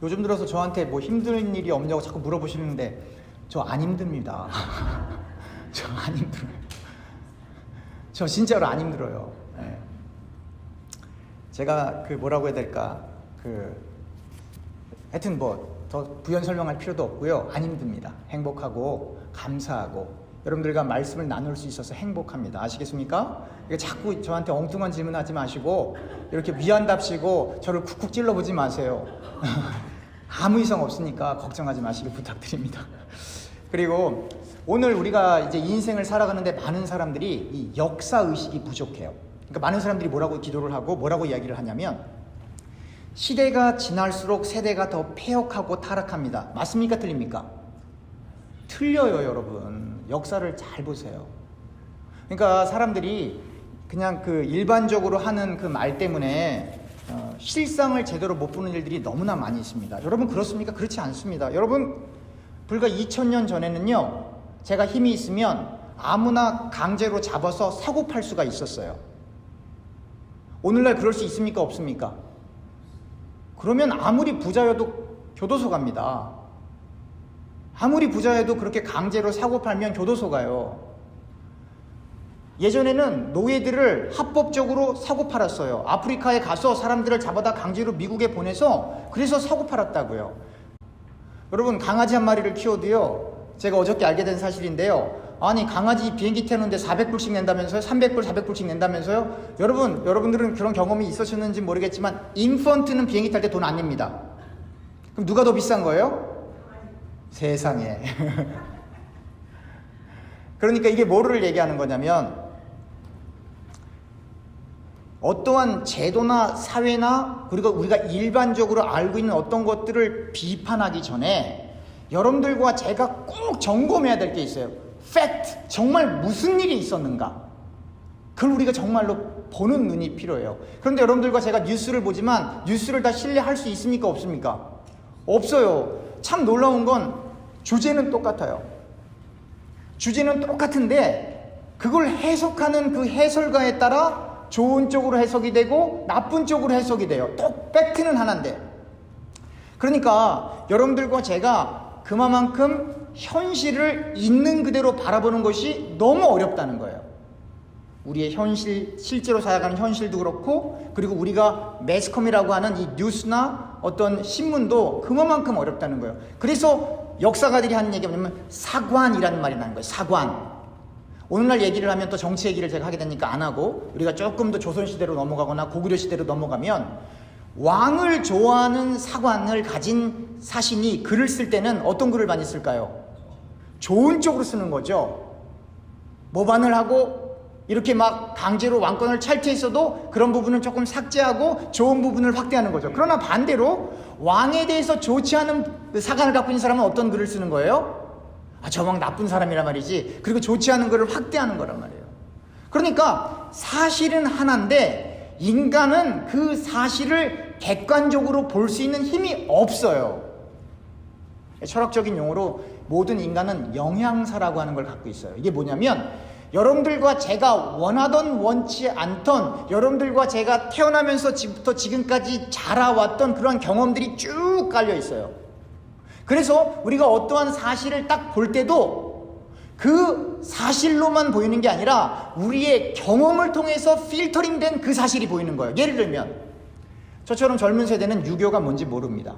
요즘 들어서 저한테 뭐 힘든 일이 없냐고 자꾸 물어보시는데 저 안 힘듭니다. 저 안 힘들어요. 저 진짜로 안 힘들어요. 네. 제가 뭐라고 해야 될까, 하여튼 더 부연 설명할 필요도 없고요. 안 힘듭니다. 행복하고 감사하고 여러분들과 말씀을 나눌 수 있어서 행복합니다. 아시겠습니까? 자꾸 저한테 엉뚱한 질문하지 마시고 이렇게 위안답시고 저를 쿡쿡 찔러보지 마세요. 아무 이상 없으니까 걱정하지 마시길 부탁드립니다. 그리고 오늘 우리가 이제 인생을 살아가는데 많은 사람들이 이 역사의식이 부족해요. 그러니까 많은 사람들이 뭐라고 기도를 하고 뭐라고 이야기를 하냐면 시대가 지날수록 세대가 더 폐역하고 타락합니다. 맞습니까? 틀립니까? 틀려요, 여러분. 역사를 잘 보세요. 그러니까 사람들이 그냥 일반적으로 하는 그 말 때문에 실상을 제대로 못 보는 일들이 너무나 많이 있습니다. 여러분 그렇습니까? 그렇지 않습니다. 여러분 불과 2000년 전에는요, 제가 힘이 있으면 아무나 강제로 잡아서 사고 팔 수가 있었어요. 오늘날 그럴 수 있습니까? 없습니까? 그러면 아무리 부자여도 교도소 갑니다. 아무리 부자여도 그렇게 강제로 사고 팔면 교도소 가요. 예전에는 노예들을 합법적으로 사고 팔았어요. 아프리카에 가서 사람들을 잡아다 강제로 미국에 보내서 그래서 사고 팔았다고요. 여러분 강아지 한 마리를 키워도요, 제가 어저께 알게 된 사실인데요, 아니 강아지 비행기 태우는데 400불씩 낸다면서요? 300불 400불씩 낸다면서요? 여러분들은 그런 경험이 있으셨는지 모르겠지만 인펀트는 비행기 탈 때 돈 안 냅니다. 그럼 누가 더 비싼 거예요? 세상에. 그러니까 이게 뭐를 얘기하는 거냐면 어떠한 제도나 사회나 그리고 우리가 일반적으로 알고 있는 어떤 것들을 비판하기 전에 여러분들과 제가 꼭 점검해야 될 게 있어요. 팩트, 정말 무슨 일이 있었는가, 그걸 우리가 정말로 보는 눈이 필요해요. 그런데 여러분들과 제가 뉴스를 보지만 뉴스를 다 신뢰할 수 있습니까? 없습니까? 없어요. 참 놀라운 건 주제는 똑같아요. 주제는 똑같은데 그걸 해석하는 그 해설가에 따라 좋은 쪽으로 해석이 되고 나쁜 쪽으로 해석이 돼요. 또 팩트는 하나인데. 그러니까 여러분들과 제가 그만큼 현실을 있는 그대로 바라보는 것이 너무 어렵다는 거예요. 우리의 현실, 실제로 살아가는 현실도 그렇고, 그리고 우리가 매스컴이라고 하는 이 뉴스나 어떤 신문도 그만큼 어렵다는 거예요. 그래서 역사가들이 하는 얘기가 뭐냐면 사관이라는 말이 나는 거예요. 사관. 오늘날 얘기를 하면 또 정치 얘기를 제가 하게 되니까 안 하고, 우리가 조금 더 조선시대로 넘어가거나 고구려 시대로 넘어가면 왕을 좋아하는 사관을 가진 사신이 글을 쓸 때는 어떤 글을 많이 쓸까요? 좋은 쪽으로 쓰는 거죠. 모반을 하고 이렇게 막 강제로 왕권을 탈퇴했어도 그런 부분은 조금 삭제하고 좋은 부분을 확대하는 거죠. 그러나 반대로 왕에 대해서 좋지 않은 사관을 갖고 있는 사람은 어떤 글을 쓰는 거예요? 저 왕 나쁜 사람이란 말이지. 그리고 좋지 않은 글을 확대하는 거란 말이에요. 그러니까 사실은 하나인데 인간은 그 사실을 객관적으로 볼 수 있는 힘이 없어요. 철학적인 용어로 모든 인간은 영향사라고 하는 걸 갖고 있어요. 이게 뭐냐면 여러분들과 제가 원하던 원치 않던, 여러분들과 제가 태어나면서 지금부터 지금까지 자라왔던 그런 경험들이 쭉 깔려 있어요. 그래서 우리가 어떠한 사실을 딱 볼 때도 그 사실로만 보이는 게 아니라 우리의 경험을 통해서 필터링된 그 사실이 보이는 거예요. 예를 들면 저처럼 젊은 세대는 유교가 뭔지 모릅니다.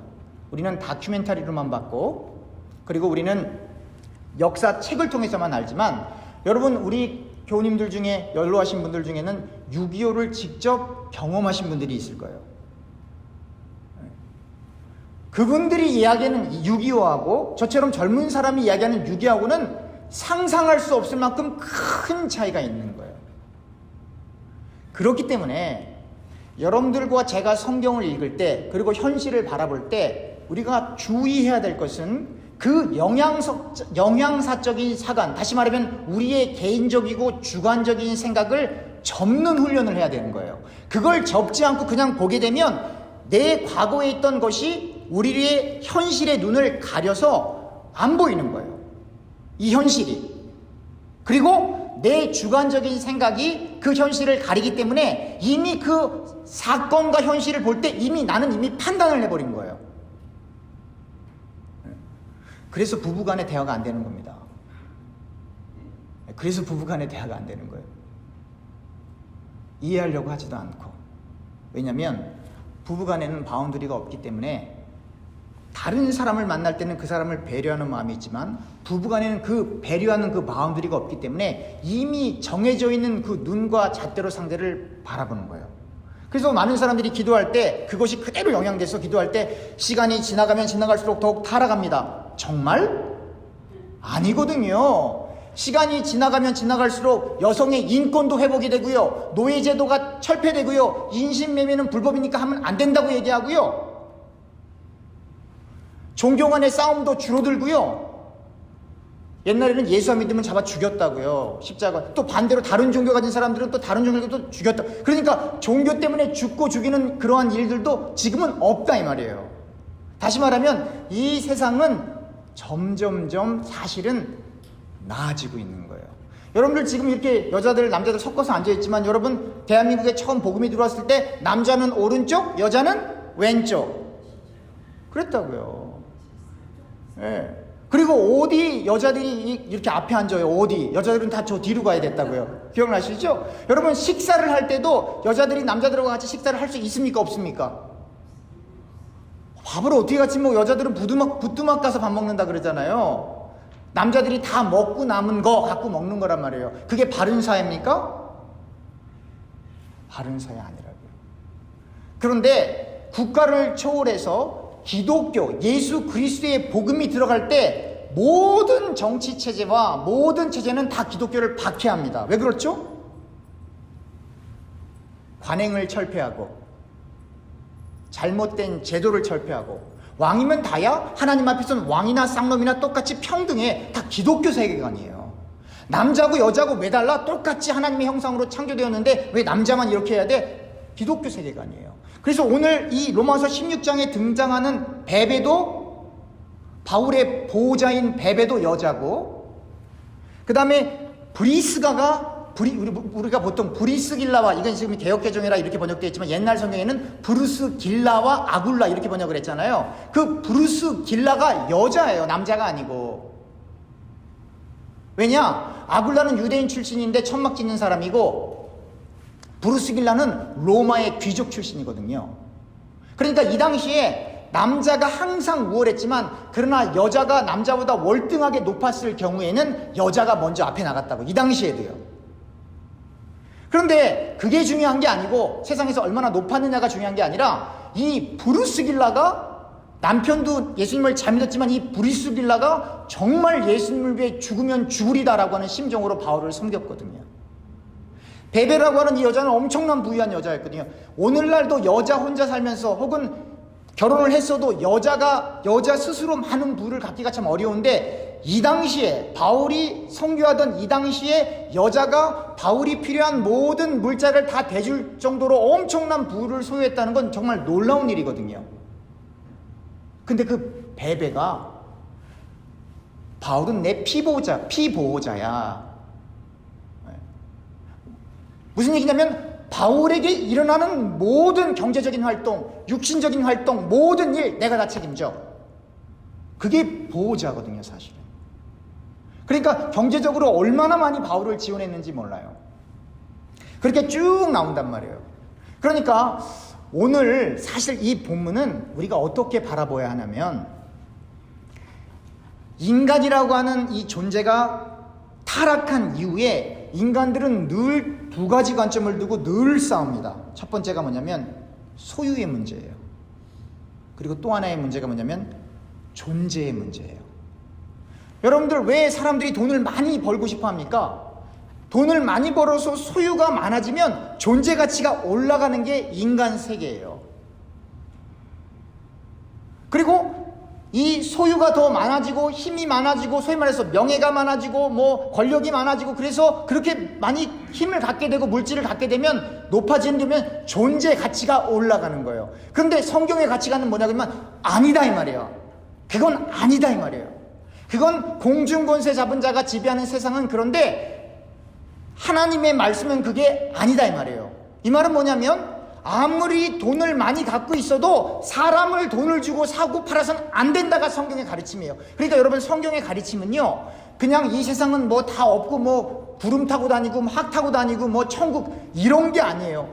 우리는 다큐멘터리로만 봤고, 그리고 우리는 역사 책을 통해서만 알지만, 여러분 우리 교우님들 중에 연로하신 분들 중에는 6.25를 직접 경험하신 분들이 있을 거예요. 그분들이 이야기하는 6.25하고 저처럼 젊은 사람이 이야기하는 6.25하고는 상상할 수 없을 만큼 큰 차이가 있는 거예요. 그렇기 때문에 여러분들과 제가 성경을 읽을 때, 그리고 현실을 바라볼 때 우리가 주의해야 될 것은 그 영양사적인 사관, 다시 말하면 우리의 개인적이고 주관적인 생각을 접는 훈련을 해야 되는 거예요. 그걸 접지 않고 그냥 보게 되면 내 과거에 있던 것이 우리의 현실의 눈을 가려서 안 보이는 거예요. 이 현실이. 그리고 내 주관적인 생각이 그 현실을 가리기 때문에 이미 그 사건과 현실을 볼 때 나는 이미 판단을 해버린 거예요. 그래서 부부간의 대화가 안 되는 겁니다. 그래서 부부간의 대화가 안 되는 거예요. 이해하려고 하지도 않고. 왜냐하면 부부간에는 바운더리가 없기 때문에 다른 사람을 만날 때는 그 사람을 배려하는 마음이 있지만 부부간에는 그 배려하는 그 바운더리가 없기 때문에 이미 정해져 있는 그 눈과 잣대로 상대를 바라보는 거예요. 그래서 많은 사람들이 기도할 때 그것이 그대로 영향돼서 기도할 때 시간이 지나가면 지나갈수록 더욱 타락합니다. 정말? 아니거든요. 시간이 지나가면 지나갈수록 여성의 인권도 회복이 되고요, 노예제도가 철폐되고요, 인신매매는 불법이니까 하면 안 된다고 얘기하고요, 종교 간의 싸움도 줄어들고요, 옛날에는 예수 안 믿으면 잡아 죽였다고요, 십자가. 또 반대로 다른 종교 가진 사람들은 또 다른 종교도 죽였다. 그러니까 종교 때문에 죽고 죽이는 그러한 일들도 지금은 없다 이 말이에요. 다시 말하면 이 세상은 점점점 사실은 나아지고 있는 거예요. 여러분들 지금 이렇게 여자들 남자들 섞어서 앉아있지만 여러분 대한민국에 처음 복음이 들어왔을 때 남자는 오른쪽 여자는 왼쪽 그랬다고요. 예. 그리고 어디 여자들이 이렇게 앞에 앉아요. 어디 여자들은 다 저 뒤로 가야 됐다고요. 기억나시죠? 여러분 식사를 할 때도 여자들이 남자들하고 같이 식사를 할 수 있습니까 없습니까? 밥을 어떻게 같이 먹어? 여자들은 부뚜막 가서 밥 먹는다 그러잖아요. 남자들이 다 먹고 남은 거 갖고 먹는 거란 말이에요. 그게 바른 사회입니까? 바른 사회 아니라고요. 그런데 국가를 초월해서 기독교, 예수 그리스도의 복음이 들어갈 때 모든 정치 체제와 모든 체제는 다 기독교를 박해합니다. 왜 그렇죠? 관행을 철폐하고 잘못된 제도를 철폐하고 왕이면 다야? 하나님 앞에서는 왕이나 쌍놈이나 똑같이 평등해. 다 기독교 세계관이에요. 남자고 여자고 왜 달라? 똑같이 하나님의 형상으로 창조되었는데 왜 남자만 이렇게 해야 돼? 기독교 세계관이에요. 그래서 오늘 이 로마서 16장에 등장하는 베베도, 바울의 보호자인 베베도 여자고, 그 다음에 브리스가가 우리가 보통 브리스길라와, 이건 지금 개역개정이라 이렇게 번역되어 있지만 옛날 성경에는 브루스길라와 아굴라 이렇게 번역을 했잖아요. 그 브루스길라가 여자예요. 남자가 아니고. 왜냐? 아굴라는 유대인 출신인데 천막 짓는 사람이고 브루스길라는 로마의 귀족 출신이거든요. 그러니까 이 당시에 남자가 항상 우월했지만 그러나 여자가 남자보다 월등하게 높았을 경우에는 여자가 먼저 앞에 나갔다고. 이 당시에도요. 그런데 그게 중요한 게 아니고 세상에서 얼마나 높았느냐가 중요한 게 아니라 이 브루스길라가 남편도 예수님을 잘 믿었지만 이 브루스길라가 정말 예수님을 위해 죽으면 죽으리다라고 하는 심정으로 바울을 섬겼거든요. 베베라고 하는 이 여자는 엄청난 부유한 여자였거든요. 오늘날도 여자 혼자 살면서 혹은 결혼을 했어도 여자 스스로 많은 부를 갖기가 참 어려운데 이 당시에 바울이 선교하던 이 당시에 여자가 바울이 필요한 모든 물자를 다 대줄 정도로 엄청난 부를 소유했다는 건 정말 놀라운 일이거든요. 근데 그 베베가 바울은 내 피보호자야. 무슨 얘기냐면 바울에게 일어나는 모든 경제적인 활동, 육신적인 활동, 모든 일 내가 다 책임져. 그게 보호자거든요, 사실은. 그러니까 경제적으로 얼마나 많이 바울을 지원했는지 몰라요. 그렇게 쭉 나온단 말이에요. 그러니까 오늘 사실 이 본문은 우리가 어떻게 바라봐야 하냐면 인간이라고 하는 이 존재가 타락한 이후에 인간들은 늘 두 가지 관점을 두고 늘 싸웁니다. 첫 번째가 뭐냐면 소유의 문제예요. 그리고 또 하나의 문제가 뭐냐면 존재의 문제예요. 여러분들 왜 사람들이 돈을 많이 벌고 싶어 합니까? 돈을 많이 벌어서 소유가 많아지면 존재 가치가 올라가는 게 인간 세계예요. 그리고 이 소유가 더 많아지고 힘이 많아지고 소위 말해서 명예가 많아지고 뭐 권력이 많아지고 그래서 그렇게 많이 힘을 갖게 되고 물질을 갖게 되면 높아지는 데면 존재 가치가 올라가는 거예요. 그런데 성경의 가치관은 뭐냐면 아니다 이 말이에요. 그건 아니다 이 말이에요. 그건 공중권세 잡은 자가 지배하는 세상은 그런데 하나님의 말씀은 그게 아니다 이 말이에요. 이 말은 뭐냐면 아무리 돈을 많이 갖고 있어도 사람을 돈을 주고 사고 팔아서는 안 된다가 성경의 가르침이에요. 그러니까 여러분, 성경의 가르침은요, 그냥 이 세상은 뭐 다 없고 뭐 구름 타고 다니고 뭐 학 타고 다니고 뭐 천국 이런 게 아니에요.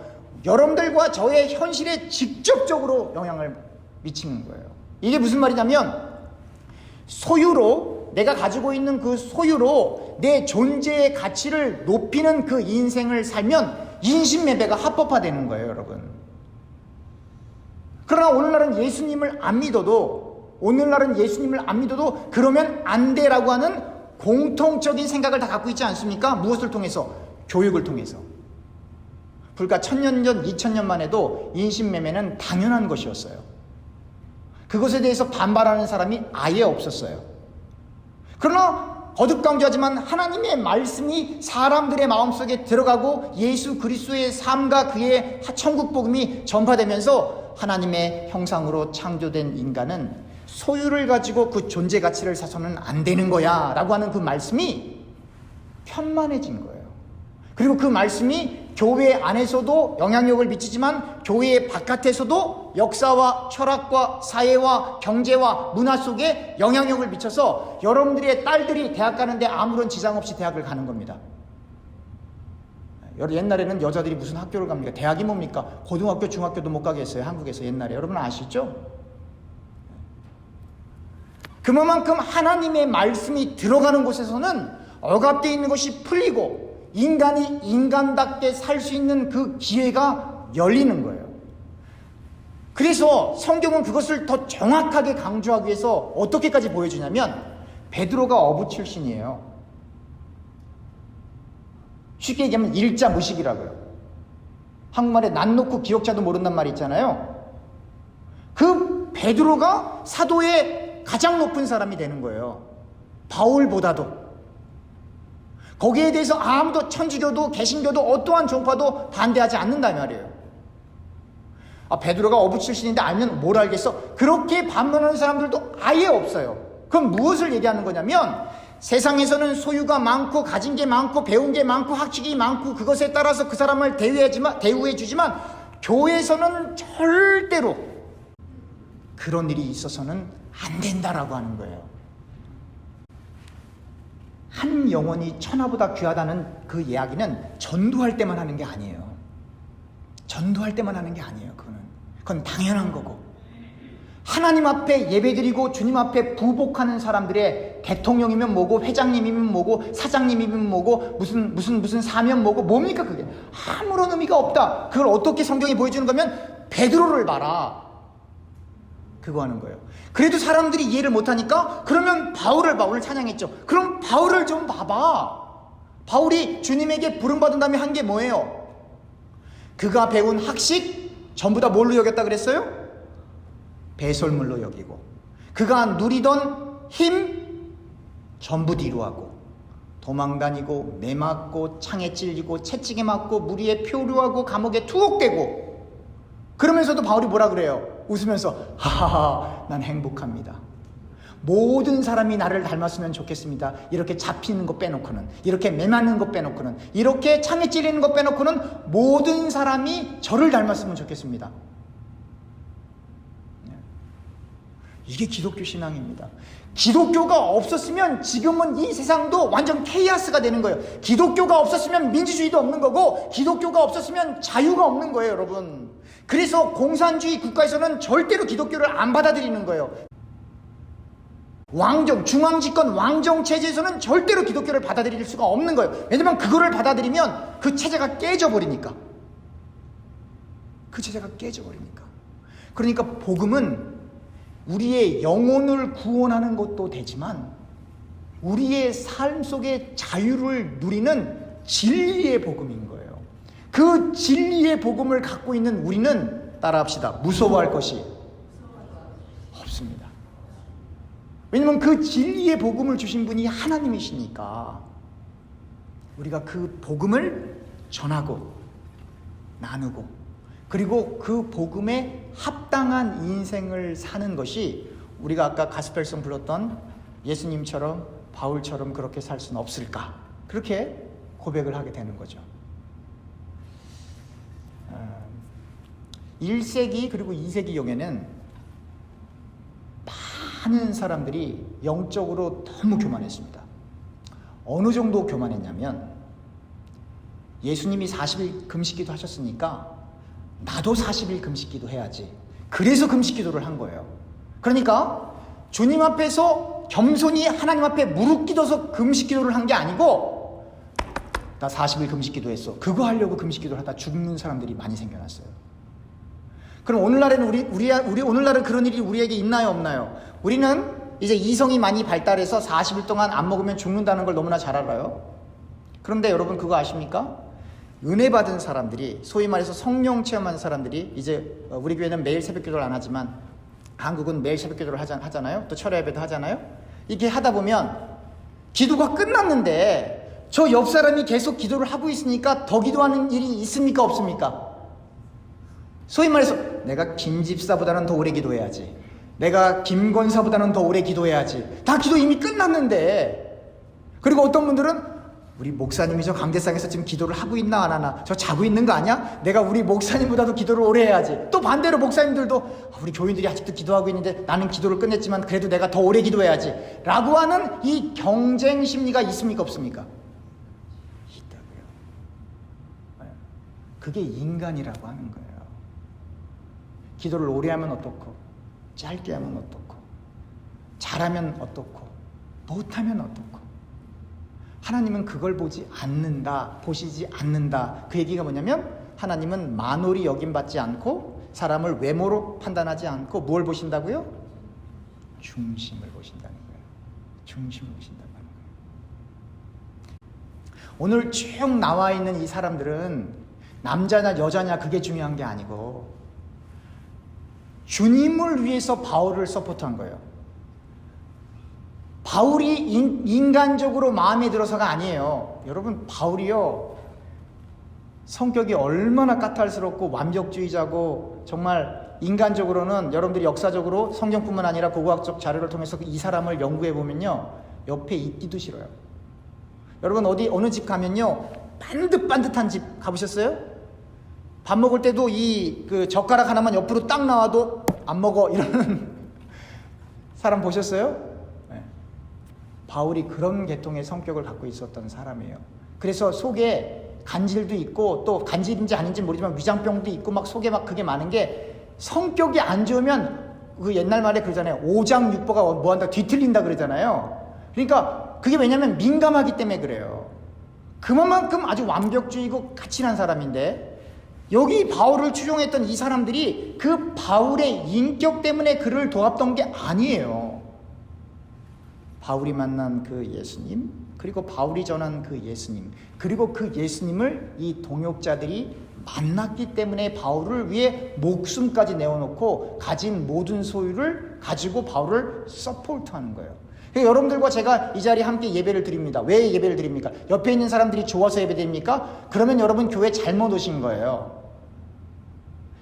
여러분들과 저의 현실에 직접적으로 영향을 미치는 거예요. 이게 무슨 말이냐면, 소유로, 내가 가지고 있는 그 소유로 내 존재의 가치를 높이는 그 인생을 살면 인신매매가 합법화되는 거예요, 여러분. 그러나 오늘날은 예수님을 안 믿어도 그러면 안 돼라고 하는 공통적인 생각을 다 갖고 있지 않습니까? 무엇을 통해서? 교육을 통해서. 불과 1000년 전, 2000년만 해도 인신매매는 당연한 것이었어요. 그것에 대해서 반발하는 사람이 아예 없었어요. 그러나 거듭 강조하지만 하나님의 말씀이 사람들의 마음속에 들어가고 예수 그리스도의 삶과 그의 천국 복음이 전파되면서 하나님의 형상으로 창조된 인간은 소유를 가지고 그 존재 가치를 사서는 안 되는 거야 라고 하는 그 말씀이 편만해진 거예요. 그리고 그 말씀이 교회 안에서도 영향력을 미치지만 교회 바깥에서도 역사와 철학과 사회와 경제와 문화 속에 영향력을 미쳐서 여러분들의 딸들이 대학 가는데 아무런 지장 없이 대학을 가는 겁니다. 옛날에는 여자들이 무슨 학교를 갑니까? 대학이 뭡니까? 고등학교, 중학교도 못 가게 했어요, 한국에서 옛날에. 여러분 아시죠? 그만큼 하나님의 말씀이 들어가는 곳에서는 억압되어 있는 것이 풀리고 인간이 인간답게 살 수 있는 그 기회가 열리는 거예요. 그래서 성경은 그것을 더 정확하게 강조하기 위해서 어떻게까지 보여주냐면, 베드로가 어부 출신이에요. 쉽게 얘기하면 일자 무식이라고요. 한국말에 난 놓고 기억자도 모른단 말이 있잖아요. 그 베드로가 사도의 가장 높은 사람이 되는 거예요. 바울보다도. 거기에 대해서 아무도, 천주교도 개신교도 어떠한 종파도 반대하지 않는단 말이에요. 베드로가 어부 출신인데 알면 뭘 알겠어? 그렇게 반문하는 사람들도 아예 없어요. 그럼 무엇을 얘기하는 거냐면, 세상에서는 소유가 많고 가진 게 많고 배운 게 많고 학식이 많고 그것에 따라서 그 사람을 대우해 주지만 교회에서는 절대로 그런 일이 있어서는 안 된다라고 하는 거예요. 한 영혼이 천하보다 귀하다는 그 이야기는 전도할 때만 하는 게 아니에요. 전도할 때만 하는 게 아니에요. 그건 당연한 거고, 하나님 앞에 예배드리고 주님 앞에 부복하는 사람들의 대통령이면 뭐고 회장님이면 뭐고 사장님이면 뭐고 무슨 사면 뭐고 뭡니까? 그게 아무런 의미가 없다. 그걸 어떻게 성경이 보여주는 거면, 베드로를 봐라, 그거 하는 거예요. 그래도 사람들이 이해를 못하니까 그러면 바울을 봐. 오늘 찬양했죠. 그럼 바울을 좀 봐봐. 바울이 주님에게 부름받은 다음에 한 게 뭐예요? 그가 배운 학식 전부 다 뭘로 여겼다 그랬어요? 배설물로 여기고, 그가 누리던 힘 전부 뒤로 하고, 도망다니고 매맞고 창에 찔리고 채찍에 맞고 무리에 표류하고 감옥에 투옥되고, 그러면서도 바울이 뭐라 그래요? 웃으면서 하하하 난 행복합니다. 모든 사람이 나를 닮았으면 좋겠습니다. 이렇게 잡히는 거 빼놓고는, 이렇게 매맞는 거 빼놓고는, 이렇게 창에 찔리는 거 빼놓고는 모든 사람이 저를 닮았으면 좋겠습니다. 이게 기독교 신앙입니다. 기독교가 없었으면 지금은 이 세상도 완전 케이아스가 되는 거예요. 기독교가 없었으면 민주주의도 없는 거고, 기독교가 없었으면 자유가 없는 거예요, 여러분. 그래서 공산주의 국가에서는 절대로 기독교를 안 받아들이는 거예요. 중앙집권 왕정 체제에서는 절대로 기독교를 받아들일 수가 없는 거예요. 왜냐면 그거를 받아들이면 그 체제가 깨져버리니까. 그러니까 복음은 우리의 영혼을 구원하는 것도 되지만 우리의 삶 속에 자유를 누리는 진리의 복음인 거예요. 그 진리의 복음을 갖고 있는 우리는, 따라합시다, 무서워할 것이 없습니다. 왜냐면 그 진리의 복음을 주신 분이 하나님이시니까 우리가 그 복음을 전하고 나누고, 그리고 그 복음에 합당한 인생을 사는 것이, 우리가 아까 가스펠송 불렀던 예수님처럼 바울처럼 그렇게 살 수는 없을까, 그렇게 고백을 하게 되는 거죠. 1세기 그리고 2세기경에는 많은 사람들이 영적으로 너무 교만했습니다. 어느 정도 교만했냐면 예수님이 40일 금식기도 하셨으니까 나도 40일 금식기도 해야지. 그래서 금식기도를 한 거예요. 그러니까 주님 앞에서 겸손히 하나님 앞에 무릎 꿇어서 금식기도를 한 게 아니고 나 40일 금식기도 했어. 그거 하려고 금식기도를 하다 죽는 사람들이 많이 생겨났어요. 그럼 오늘날에는 우리 오늘날은 그런 일이 우리에게 있나요, 없나요? 우리는 이제 이성이 많이 발달해서 40일 동안 안 먹으면 죽는다는 걸 너무나 잘 알아요. 그런데 여러분 그거 아십니까? 은혜 받은 사람들이, 소위 말해서 성령 체험한 사람들이, 이제 우리 교회는 매일 새벽 기도를 안 하지만 한국은 매일 새벽 기도를 하잖아요. 또 철야 예배도 하잖아요. 이게 하다 보면 기도가 끝났는데 저 옆 사람이 계속 기도를 하고 있으니까 더 기도하는 일이 있습니까, 없습니까? 소위 말해서 내가 김 집사보다는 더 오래 기도해야지, 내가 김 권사보다는 더 오래 기도해야지. 다 기도 이미 끝났는데. 그리고 어떤 분들은 우리 목사님이 저 강대상에서 지금 기도를 하고 있나 안 하나, 저 자고 있는 거 아니야? 내가 우리 목사님보다도 기도를 오래 해야지. 또 반대로 목사님들도 우리 교인들이 아직도 기도하고 있는데 나는 기도를 끝냈지만 그래도 내가 더 오래 기도해야지 라고 하는 이 경쟁 심리가 있습니까, 없습니까? 있다고요. 그게 인간이라고 하는 거예요. 기도를 오래 하면 어떻고, 짧게 하면 어떻고, 잘하면 어떻고, 못하면 어떻고. 하나님은 그걸 보지 않는다, 보시지 않는다. 그 얘기가 뭐냐면 하나님은 만홀히 여김받지 않고 사람을 외모로 판단하지 않고 뭘 보신다고요? 중심을 보신다는 거예요. 중심을 보신다는 거예요. 오늘 쭉 나와 있는 이 사람들은 남자냐 여자냐 그게 중요한 게 아니고 주님을 위해서 바울을 서포트한 거예요. 바울이 인간적으로 마음에 들어서가 아니에요. 여러분, 바울이요, 성격이 얼마나 까탈스럽고 완벽주의자고, 정말 인간적으로는 여러분들이 역사적으로 성경뿐만 아니라 고고학적 자료를 통해서 이 사람을 연구해 보면요, 옆에 있기도 싫어요. 여러분 어느 집 가면요, 반듯반듯한 집 가보셨어요? 밥 먹을 때도 그 젓가락 하나만 옆으로 딱 나와도 안 먹어 이러는 사람 보셨어요? 바울이 그런 계통의 성격을 갖고 있었던 사람이에요. 그래서 속에 간질도 있고, 또 간질인지 아닌지 모르지만 위장병도 있고, 막 속에 막 그게 많은 게, 성격이 안 좋으면 그 옛날 말에 그러잖아요. 오장육부가 뭐한다 뒤틀린다 그러잖아요. 그러니까 그게 왜냐면 민감하기 때문에 그래요. 그만큼 아주 완벽주의고 까칠한 사람인데, 여기 바울을 추종했던 이 사람들이 그 바울의 인격 때문에 그를 도왔던 게 아니에요. 바울이 만난 그 예수님, 그리고 바울이 전한 그 예수님, 그리고 그 예수님을 이 동역자들이 만났기 때문에 바울을 위해 목숨까지 내어놓고 가진 모든 소유를 가지고 바울을 서포트하는 거예요. 그러니까 여러분들과 제가 이 자리에 함께 예배를 드립니다. 왜 예배를 드립니까? 옆에 있는 사람들이 좋아서 예배드립니까? 그러면 여러분 교회 잘못 오신 거예요.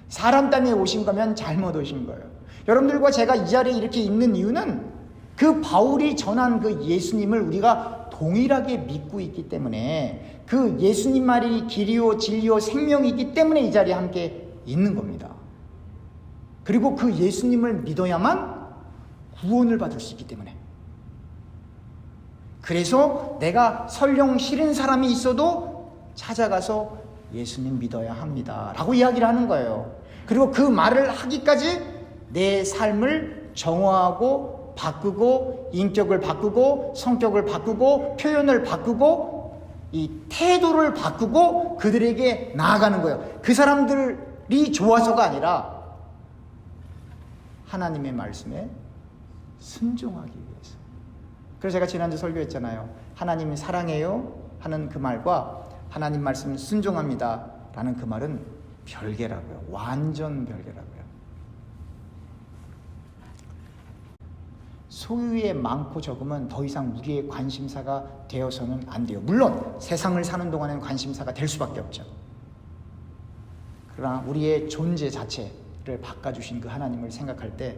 사람 때문에 오신 거면 잘못 오신 거예요. 여러분들과 제가 이 자리에 이렇게 있는 이유는 그 바울이 전한 그 예수님을 우리가 동일하게 믿고 있기 때문에, 그 예수님 말이 길이요 진리요 생명이기 때문에 이 자리에 함께 있는 겁니다. 그리고 그 예수님을 믿어야만 구원을 받을 수 있기 때문에. 그래서 내가 설령 싫은 사람이 있어도 찾아가서 예수님 믿어야 합니다 라고 이야기를 하는 거예요. 그리고 그 말을 하기까지 내 삶을 정화하고 바꾸고, 인격을 바꾸고, 성격을 바꾸고, 표현을 바꾸고, 이 태도를 바꾸고 그들에게 나아가는 거예요. 그 사람들이 좋아서가 아니라 하나님의 말씀에 순종하기 위해서. 그래서 제가 지난주 설교했잖아요. 하나님이 사랑해요 하는 그 말과 하나님 말씀 순종합니다 라는 그 말은 별개라고요. 완전 별개라고요. 소유의 많고 적음은 더 이상 우리의 관심사가 되어서는 안 돼요. 물론 세상을 사는 동안에는 관심사가 될 수밖에 없죠. 그러나 우리의 존재 자체를 바꿔주신 그 하나님을 생각할 때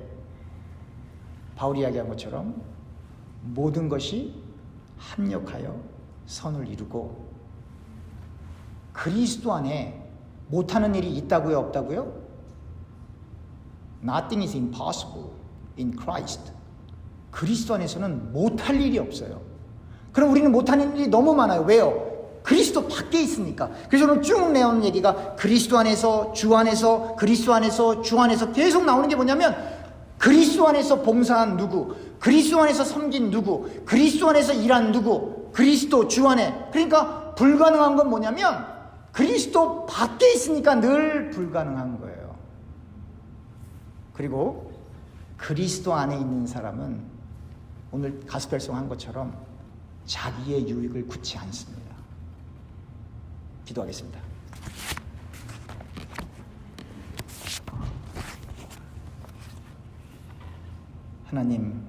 바울이 이야기한 것처럼 모든 것이 합력하여 선을 이루고, 그리스도 안에 못하는 일이 있다고요, 없다고요? Nothing is impossible in Christ. 그리스도 안에서는 못할 일이 없어요. 그럼 우리는 못하는 일이 너무 많아요. 왜요? 그리스도 밖에 있으니까. 그래서 오늘 쭉 내오는 얘기가 그리스도 안에서, 주 안에서, 그리스도 안에서, 주 안에서 계속 나오는 게 뭐냐면 그리스도 안에서 봉사한 누구, 그리스도 안에서 섬긴 누구, 그리스도 안에서 일한 누구, 그리스도 주 안에. 그러니까 불가능한 건 뭐냐면 그리스도 밖에 있으니까 늘 불가능한 거예요. 그리고 그리스도 안에 있는 사람은 오늘 가스펠송 한 것처럼 자기의 유익을 굳지 않습니다. 기도하겠습니다. 하나님,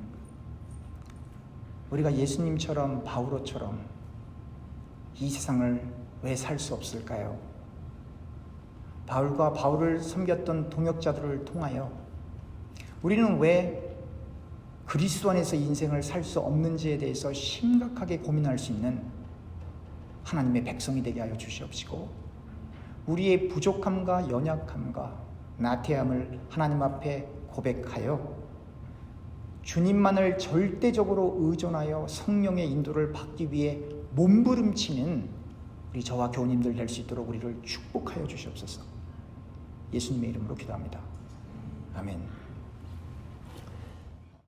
우리가 예수님처럼 바울처럼 이 세상을 왜 살 수 없을까요? 바울과 바울을 섬겼던 동역자들을 통하여 우리는 왜 그리스도 안에서 인생을 살 수 없는지에 대해서 심각하게 고민할 수 있는 하나님의 백성이 되게 하여 주시옵시고, 우리의 부족함과 연약함과 나태함을 하나님 앞에 고백하여 주님만을 절대적으로 의존하여 성령의 인도를 받기 위해 몸부림치는 우리 저와 교우님들 될 수 있도록 우리를 축복하여 주시옵소서. 예수님의 이름으로 기도합니다. 아멘.